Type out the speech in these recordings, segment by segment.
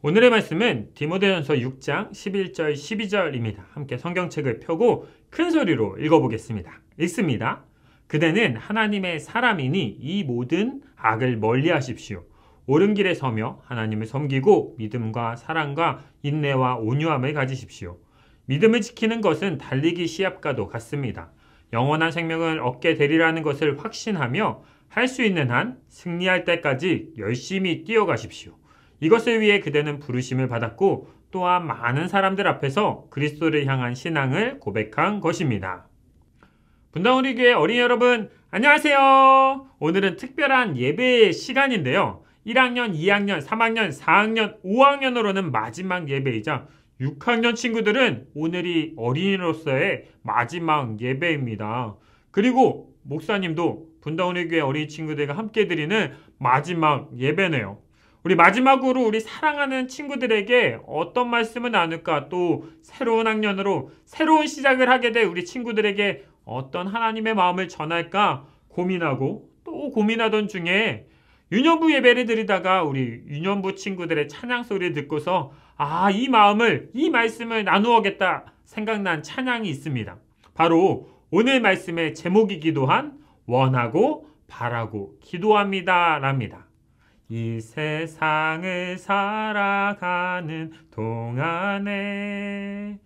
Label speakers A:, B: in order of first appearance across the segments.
A: 오늘의 말씀은 디모데전서 6장 11절 12절입니다. 함께 성경책을 펴고 큰 소리로 읽어보겠습니다. 읽습니다. 그대는 하나님의 사람이니 이 모든 악을 멀리하십시오. 옳은 길에 서며 하나님을 섬기고 믿음과 사랑과 인내와 온유함을 가지십시오. 믿음을 지키는 것은 달리기 시합과도 같습니다. 영원한 생명을 얻게 되리라는 것을 확신하며 할 수 있는 한 승리할 때까지 열심히 뛰어가십시오. 이것을 위해 그대는 부르심을 받았고 또한 많은 사람들 앞에서 그리스도를 향한 신앙을 고백한 것입니다. 분당우리 교회 어린이 여러분, 안녕하세요. 오늘은 특별한 예배 시간인데요. 1학년, 2학년, 3학년, 4학년, 5학년으로는 마지막 예배이자 6학년 친구들은 오늘이 어린이로서의 마지막 예배입니다. 그리고 목사님도 분당우리 교회 어린이 친구들과 함께 드리는 마지막 예배네요. 우리 마지막으로 우리 사랑하는 친구들에게 어떤 말씀을 나눌까, 또 새로운 학년으로 새로운 시작을 하게 될 우리 친구들에게 어떤 하나님의 마음을 전할까 고민하고 또 고민하던 중에 유년부 예배를 드리다가 우리 유년부 친구들의 찬양 소리를 듣고서 이 마음을, 이 말씀을 나누어겠다 생각난 찬양이 있습니다. 바로 오늘 말씀의 제목이기도 한 원하고 바라고 기도합니다 랍니다. 이 세상을 살아가는 동안에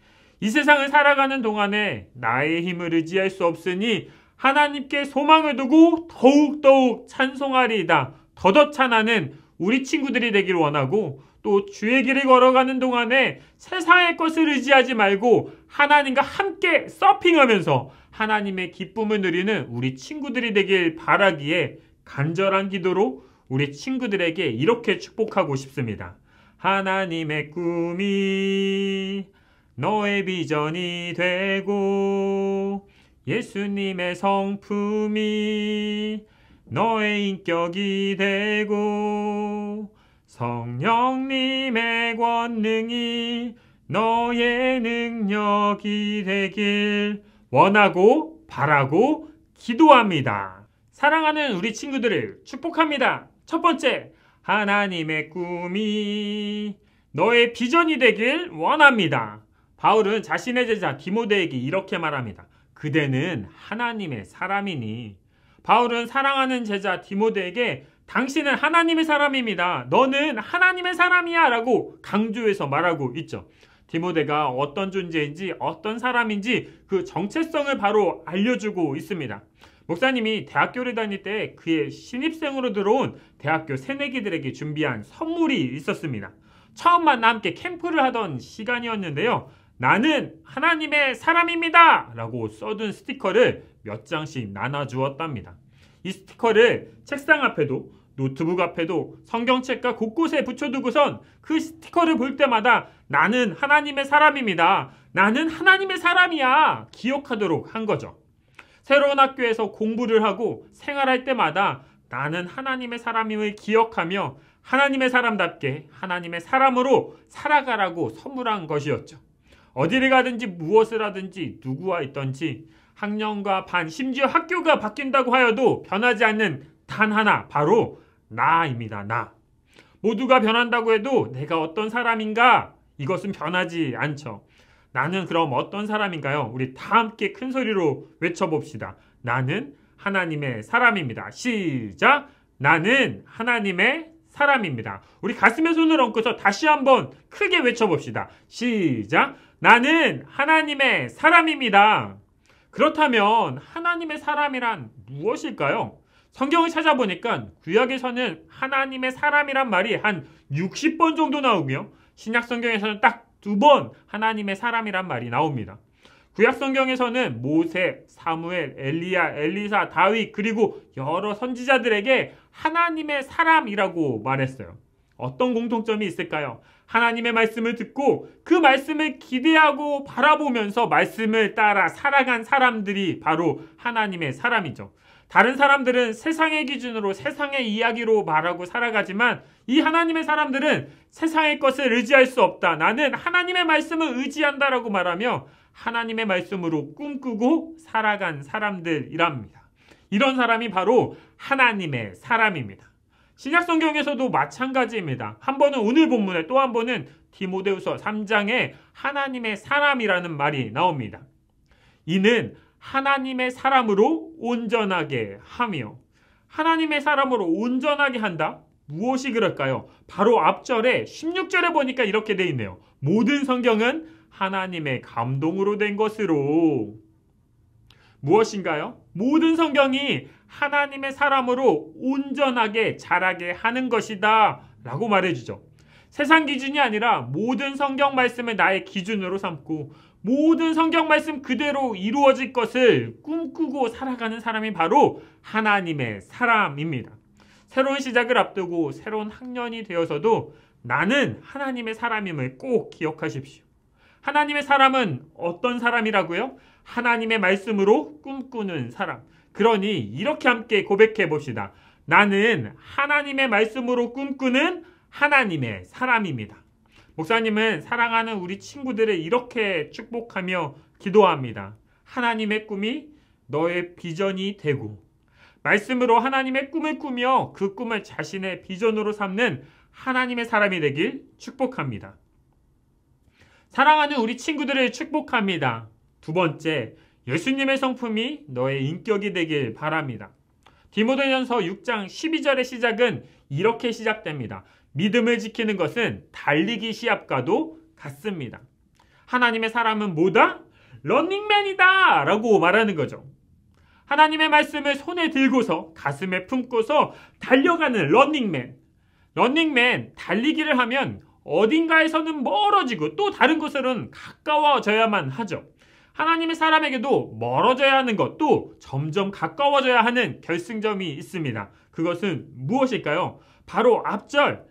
A: 나의 힘을 의지할 수 없으니 하나님께 소망을 두고 더욱더욱 찬송하리이다. 더더 찬하는 우리 친구들이 되기를 원하고, 또 주의 길을 걸어가는 동안에 세상의 것을 의지하지 말고 하나님과 함께 서핑하면서 하나님의 기쁨을 누리는 우리 친구들이 되길 바라기에 간절한 기도로 우리 친구들에게 이렇게 축복하고 싶습니다. 하나님의 꿈이 너의 비전이 되고 예수님의 성품이 너의 인격이 되고 성령님의 권능이 너의 능력이 되길 원하고 바라고 기도합니다. 사랑하는 우리 친구들을 축복합니다. 첫 번째, 하나님의 꿈이 너의 비전이 되길 원합니다. 바울은 자신의 제자 디모데에게 이렇게 말합니다. 그대는 하나님의 사람이니. 바울은 사랑하는 제자 디모데에게 당신은 하나님의 사람입니다. 너는 하나님의 사람이야 라고 강조해서 말하고 있죠. 디모데가 어떤 존재인지 어떤 사람인지 그 정체성을 바로 알려주고 있습니다. 목사님이 대학교를 다닐 때 그의 신입생으로 들어온 대학교 새내기들에게 준비한 선물이 있었습니다. 처음 만나 함께 캠프를 하던 시간이었는데요. 나는 하나님의 사람입니다 라고 써둔 스티커를 몇 장씩 나눠주었답니다. 이 스티커를 책상 앞에도 노트북 앞에도 성경책과 곳곳에 붙여두고선 그 스티커를 볼 때마다 나는 하나님의 사람입니다. 나는 하나님의 사람이야 기억하도록 한 거죠. 새로운 학교에서 공부를 하고 생활할 때마다 나는 하나님의 사람임을 기억하며 하나님의 사람답게 하나님의 사람으로 살아가라고 선물한 것이었죠. 어디를 가든지 무엇을 하든지 누구와 있든지 학년과 반, 심지어 학교가 바뀐다고 하여도 변하지 않는 단 하나, 바로 나입니다. 나. 모두가 변한다고 해도 내가 어떤 사람인가? 이것은 변하지 않죠. 나는 그럼 어떤 사람인가요? 우리 다 함께 큰 소리로 외쳐봅시다. 나는 하나님의 사람입니다. 시작! 나는 하나님의 사람입니다. 우리 가슴에 손을 얹고서 다시 한번 크게 외쳐봅시다. 시작! 나는 하나님의 사람입니다. 그렇다면 하나님의 사람이란 무엇일까요? 성경을 찾아보니까 구약에서는 하나님의 사람이란 말이 한 60번 정도 나오고요. 신약 성경에서는 딱 2번 하나님의 사람이란 말이 나옵니다. 구약 성경에서는 모세, 사무엘, 엘리야, 엘리사, 다윗 그리고 여러 선지자들에게 하나님의 사람이라고 말했어요. 어떤 공통점이 있을까요? 하나님의 말씀을 듣고 그 말씀을 기대하고 바라보면서 말씀을 따라 살아간 사람들이 바로 하나님의 사람이죠. 다른 사람들은 세상의 기준으로 세상의 이야기로 말하고 살아가지만 이 하나님의 사람들은 세상의 것을 의지할 수 없다. 나는 하나님의 말씀을 의지한다라고 말하며 하나님의 말씀으로 꿈꾸고 살아간 사람들이랍니다. 이런 사람이 바로 하나님의 사람입니다. 신약성경에서도 마찬가지입니다. 한 번은 오늘 본문에, 또 한 번은 디모데후서 3장에 하나님의 사람이라는 말이 나옵니다. 이는 하나님의 사람으로 온전하게 하며, 하나님의 사람으로 온전하게 한다? 무엇이 그럴까요? 바로 앞절에 16절에 보니까 이렇게 돼 있네요. 모든 성경은 하나님의 감동으로 된 것으로. 무엇인가요? 모든 성경이 하나님의 사람으로 온전하게 자라게 하는 것이다 라고 말해주죠. 세상 기준이 아니라 모든 성경 말씀을 나의 기준으로 삼고 모든 성경 말씀 그대로 이루어질 것을 꿈꾸고 살아가는 사람이 바로 하나님의 사람입니다. 새로운 시작을 앞두고 새로운 학년이 되어서도 나는 하나님의 사람임을 꼭 기억하십시오. 하나님의 사람은 어떤 사람이라고요? 하나님의 말씀으로 꿈꾸는 사람. 그러니 이렇게 함께 고백해 봅시다. 나는 하나님의 말씀으로 꿈꾸는 하나님의 사람입니다. 목사님은 사랑하는 우리 친구들을 이렇게 축복하며 기도합니다. 하나님의 꿈이 너의 비전이 되고 말씀으로 하나님의 꿈을 꾸며 그 꿈을 자신의 비전으로 삼는 하나님의 사람이 되길 축복합니다. 사랑하는 우리 친구들을 축복합니다. 두 번째, 예수님의 성품이 너의 인격이 되길 바랍니다. 디모데전서 6장 12절의 시작은 이렇게 시작됩니다. 믿음을 지키는 것은 달리기 시합과도 같습니다. 하나님의 사람은 뭐다? 런닝맨이다! 라고 말하는 거죠. 하나님의 말씀을 손에 들고서 가슴에 품고서 달려가는 런닝맨. 런닝맨, 달리기를 하면 어딘가에서는 멀어지고 또 다른 곳으로는 가까워져야만 하죠. 하나님의 사람에게도 멀어져야 하는 것, 또 점점 가까워져야 하는 결승점이 있습니다. 그것은 무엇일까요? 바로 앞절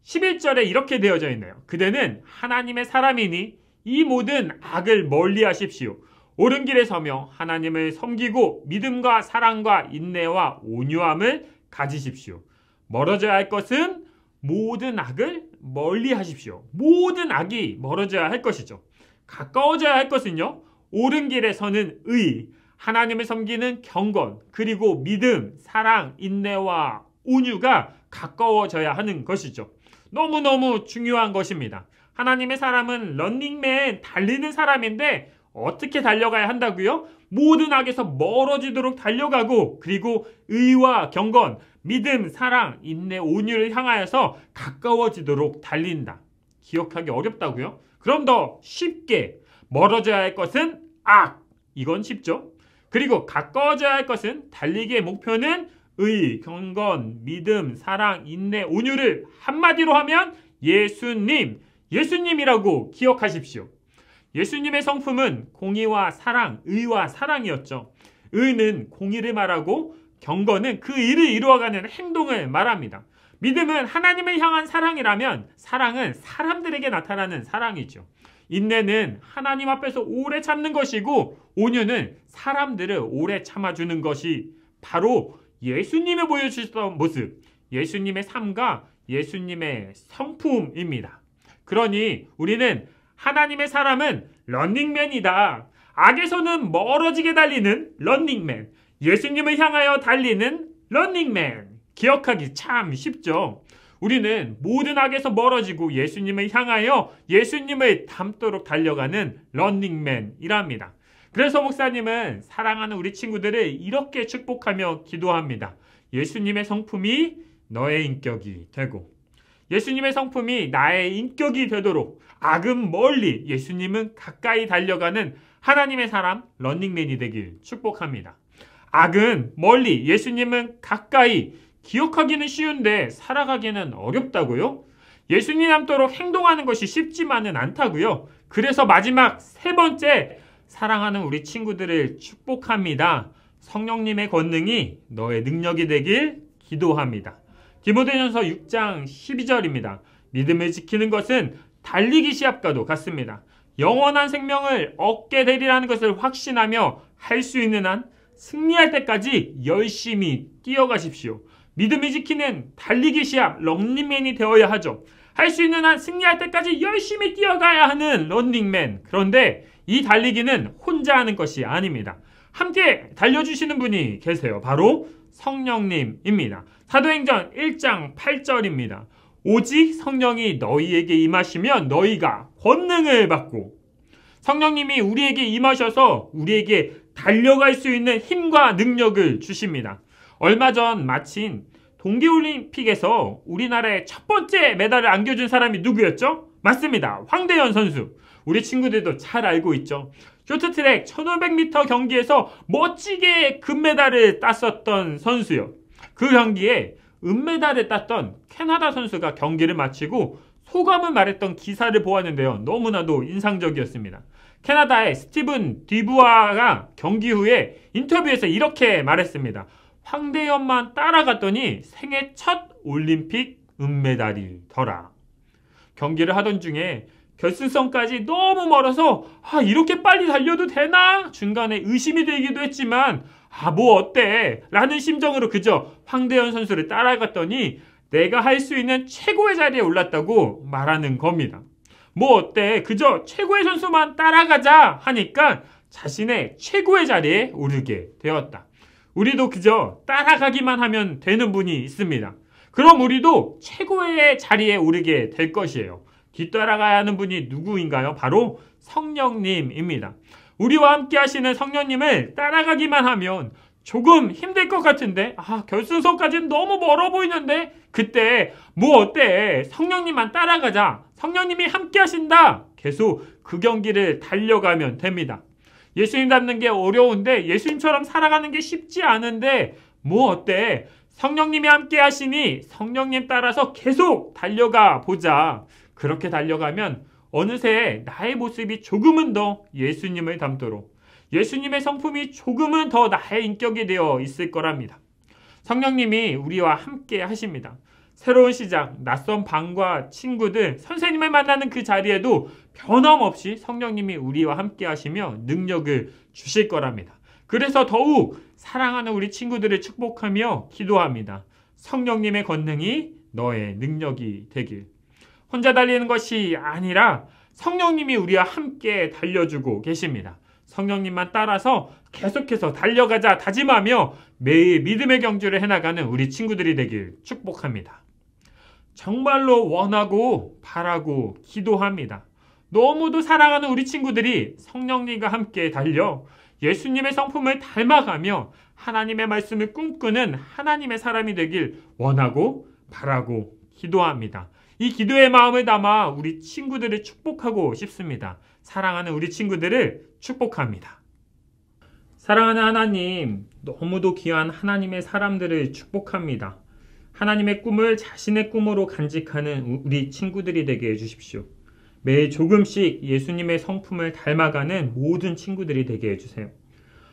A: 11절에 이렇게 되어져 있네요. 그대는 하나님의 사람이니 이 모든 악을 멀리 하십시오. 옳은 길에 서며 하나님을 섬기고 믿음과 사랑과 인내와 온유함을 가지십시오. 멀어져야 할 것은 모든 악을 멀리 하십시오. 모든 악이 멀어져야 할 것이죠. 가까워져야 할 것은요, 옳은 길에 서는 의, 하나님을 섬기는 경건, 그리고 믿음, 사랑, 인내와 온유가 가까워져야 하는 것이죠. 너무너무 중요한 것입니다. 하나님의 사람은 런닝맨, 달리는 사람인데 어떻게 달려가야 한다고요? 모든 악에서 멀어지도록 달려가고, 그리고 의와 경건, 믿음, 사랑, 인내, 온유를 향하여서 가까워지도록 달린다. 기억하기 어렵다고요? 그럼 더 쉽게, 멀어져야 할 것은 악. 이건 쉽죠? 그리고 가까워져야 할 것은, 달리기의 목표는 의, 경건, 믿음, 사랑, 인내, 온유를 한마디로 하면 예수님, 예수님이라고 기억하십시오. 예수님의 성품은 공의와 사랑, 의와 사랑이었죠. 의는 공의를 말하고 경건은 그 의를 이루어가는 행동을 말합니다. 믿음은 하나님을 향한 사랑이라면 사랑은 사람들에게 나타나는 사랑이죠. 인내는 하나님 앞에서 오래 참는 것이고, 온유는 사람들을 오래 참아주는 것이 바로 예수님이 보여주셨던 모습, 예수님의 삶과 예수님의 성품입니다. 그러니 우리는 하나님의 사람은 런닝맨이다. 악에서는 멀어지게 달리는 런닝맨, 예수님을 향하여 달리는 런닝맨. 기억하기 참 쉽죠. 우리는 모든 악에서 멀어지고 예수님을 향하여 예수님을 닮도록 달려가는 런닝맨이랍니다. 그래서 목사님은 사랑하는 우리 친구들을 이렇게 축복하며 기도합니다. 예수님의 성품이 너의 인격이 되고, 예수님의 성품이 나의 인격이 되도록 악은 멀리, 예수님은 가까이 달려가는 하나님의 사람, 런닝맨이 되길 축복합니다. 악은 멀리, 예수님은 가까이. 기억하기는 쉬운데 살아가기는 어렵다고요? 예수님 닮도록 행동하는 것이 쉽지만은 않다고요? 그래서 마지막 세 번째, 사랑하는 우리 친구들을 축복합니다. 성령님의 권능이 너의 능력이 되길 기도합니다. 디모데전서 6장 12절입니다. 믿음을 지키는 것은 달리기 시합과도 같습니다. 영원한 생명을 얻게 되리라는 것을 확신하며 할 수 있는 한 승리할 때까지 열심히 뛰어가십시오. 믿음을 지키는 달리기 시합, 런닝맨이 되어야 하죠. 할 수 있는 한 승리할 때까지 열심히 뛰어가야 하는 런닝맨. 그런데 이 달리기는 혼자 하는 것이 아닙니다. 함께 달려주시는 분이 계세요. 바로 성령님입니다. 사도행전 1장 8절입니다. 오직 성령이 너희에게 임하시면 너희가 권능을 받고, 성령님이 우리에게 임하셔서 우리에게 달려갈 수 있는 힘과 능력을 주십니다. 얼마 전 마친 동계올림픽에서 우리나라의 첫 번째 메달을 안겨준 사람이 누구였죠? 맞습니다. 황대현 선수. 우리 친구들도 잘 알고 있죠. 쇼트트랙 1500m 경기에서 멋지게 금메달을 땄었던 선수요. 그 경기에 은메달을 땄던 캐나다 선수가 경기를 마치고 소감을 말했던 기사를 보았는데요. 너무나도 인상적이었습니다. 캐나다의 스티븐 디부아가 경기 후에 인터뷰에서 이렇게 말했습니다. 황대현만 따라갔더니 생애 첫 올림픽 은메달이더라. 경기를 하던 중에 결승선까지 너무 멀어서 이렇게 빨리 달려도 되나? 중간에 의심이 들기도 했지만 뭐 어때? 라는 심정으로 그저 황대현 선수를 따라갔더니 내가 할 수 있는 최고의 자리에 올랐다고 말하는 겁니다. 뭐 어때? 그저 최고의 선수만 따라가자 하니까 자신의 최고의 자리에 오르게 되었다. 우리도 그저 따라가기만 하면 되는 분이 있습니다. 그럼 우리도 최고의 자리에 오르게 될 것이에요. 뒤따라가야 하는 분이 누구인가요? 바로 성령님입니다. 우리와 함께 하시는 성령님을 따라가기만 하면 조금 힘들 것 같은데 결승선까지는 너무 멀어 보이는데 그때 뭐 어때? 성령님만 따라가자. 성령님이 함께 하신다. 계속 그 경기를 달려가면 됩니다. 예수님 닮는 게 어려운데 예수님처럼 살아가는 게 쉽지 않은데 뭐 어때? 성령님이 함께 하시니 성령님 따라서 계속 달려가 보자. 그렇게 달려가면 어느새 나의 모습이 조금은 더 예수님을 닮도록, 예수님의 성품이 조금은 더 나의 인격이 되어 있을 거랍니다. 성령님이 우리와 함께 하십니다. 새로운 시작, 낯선 방과 친구들, 선생님을 만나는 그 자리에도 변함없이 성령님이 우리와 함께 하시며 능력을 주실 거랍니다. 그래서 더욱 사랑하는 우리 친구들을 축복하며 기도합니다. 성령님의 권능이 너의 능력이 되길. 혼자 달리는 것이 아니라 성령님이 우리와 함께 달려주고 계십니다. 성령님만 따라서 계속해서 달려가자 다짐하며 매일 믿음의 경주를 해나가는 우리 친구들이 되길 축복합니다. 정말로 원하고 바라고 기도합니다. 너무도 사랑하는 우리 친구들이 성령님과 함께 달려 예수님의 성품을 닮아가며 하나님의 말씀을 꿈꾸는 하나님의 사람이 되길 원하고 바라고 기도합니다. 이 기도의 마음을 담아 우리 친구들을 축복하고 싶습니다. 사랑하는 우리 친구들을 축복합니다. 사랑하는 하나님, 너무도 귀한 하나님의 사람들을 축복합니다. 하나님의 꿈을 자신의 꿈으로 간직하는 우리 친구들이 되게 해주십시오. 매일 조금씩 예수님의 성품을 닮아가는 모든 친구들이 되게 해주세요.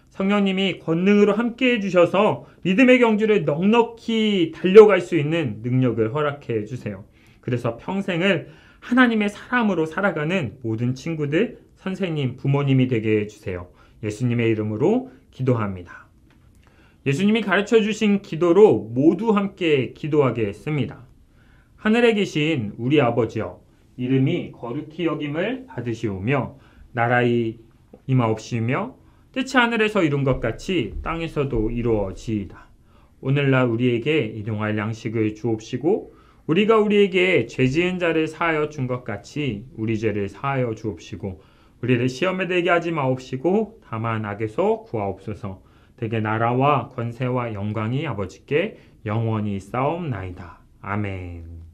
A: 성령님이 권능으로 함께 해주셔서 믿음의 경주를 넉넉히 달려갈 수 있는 능력을 허락해 주세요. 그래서 평생을 하나님의 사람으로 살아가는 모든 친구들, 선생님, 부모님이 되게 해주세요. 예수님의 이름으로 기도합니다. 예수님이 가르쳐 주신 기도로 모두 함께 기도하겠습니다. 하늘에 계신 우리 아버지여, 이름이 거룩히 여김을 받으시오며 나라의 임하옵시며 뜻이 하늘에서 이룬 것 같이 땅에서도 이루어지이다. 오늘날 우리에게 일용할 양식을 주옵시고 우리가 우리에게 죄 지은 자를 사하여 준 것 같이 우리 죄를 사하여 주옵시고 우리를 시험에 들게 하지 마옵시고 다만 악에서 구하옵소서. 대개 나라와 권세와 영광이 아버지께 영원히 있사옵나이다. 아멘.